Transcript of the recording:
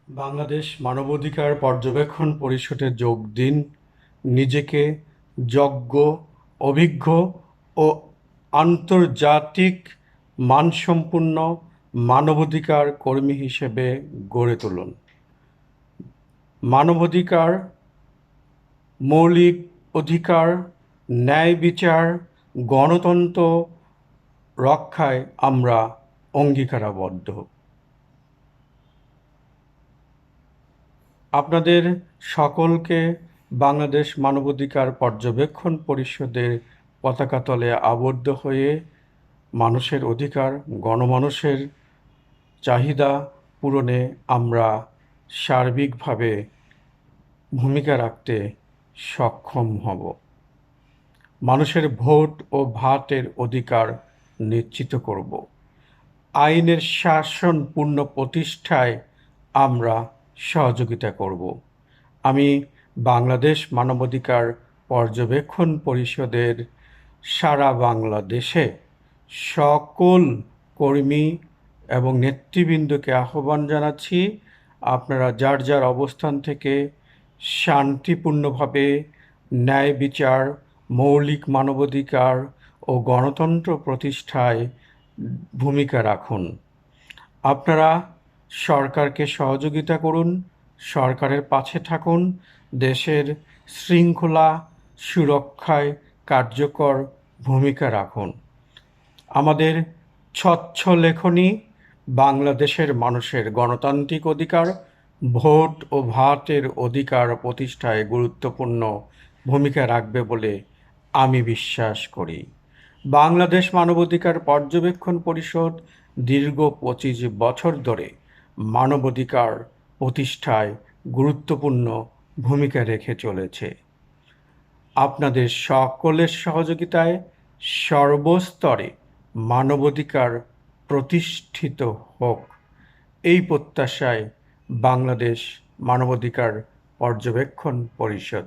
বাংলাদেশ মানবাধিকার পর্যবেক্ষণ পরিষদে যোগ দিন। নিজেকে যোগ্য, অভিজ্ঞ ও আন্তর্জাতিক মানসম্পন্ন মানবাধিকার কর্মী হিসেবে গড়ে তুলুন। মানবাধিকার, মৌলিক অধিকার, ন্যায় বিচার, গণতন্ত্র রক্ষায় আমরা অঙ্গীকারাবদ্ধ। আপনাদের সকলকে বাংলাদেশ মানবাধিকার পর্যবেক্ষণ পরিষদের পতাকা তলে আবদ্ধ হয়ে মানুষের অধিকার, গণমানুষের চাহিদা পূরণে আমরা সার্বিকভাবে ভূমিকা রাখতে সক্ষম হব। মানুষের ভোট ও ভাতের অধিকার নিশ্চিত করব। আইনের শাসন পূর্ণ প্রতিষ্ঠায় আমরা সহযোগিতা করব। আমি বাংলাদেশ মানবাধিকার পর্যবেক্ষণ পরিষদের সারা বাংলাদেশে সকল কর্মী এবং নেতৃবৃন্দকে আহ্বান জানাচ্ছি, আপনারা যার যার অবস্থান থেকে শান্তিপূর্ণভাবে ন্যায় বিচার, মৌলিক মানবাধিকার ও গণতন্ত্র প্রতিষ্ঠায় ভূমিকা রাখুন। আপনারা সরকারকে সহযোগিতা করুন, সরকারের পাশে থাকুন, দেশের শৃঙ্খলা সুরক্ষায় কার্যকর ভূমিকা রাখুন। আমাদের স্বচ্ছ লেখনী বাংলাদেশের মানুষের গণতান্ত্রিক অধিকার, ভোট ও ভাতের অধিকার প্রতিষ্ঠায় গুরুত্বপূর্ণ ভূমিকা রাখবে বলে আমি বিশ্বাস করি। বাংলাদেশ মানবাধিকার পর্যবেক্ষণ পরিষদ দীর্ঘ 25 বছর ধরে মানবাধিকার প্রতিষ্ঠায় গুরুত্বপূর্ণ ভূমিকা রেখে চলেছে। আপনাদের সকলের সহযোগিতায় সর্বস্তরে মানবাধিকার প্রতিষ্ঠিত হোক, এই প্রত্যাশায় বাংলাদেশ মানবাধিকার পর্যবেক্ষণ পরিষদ।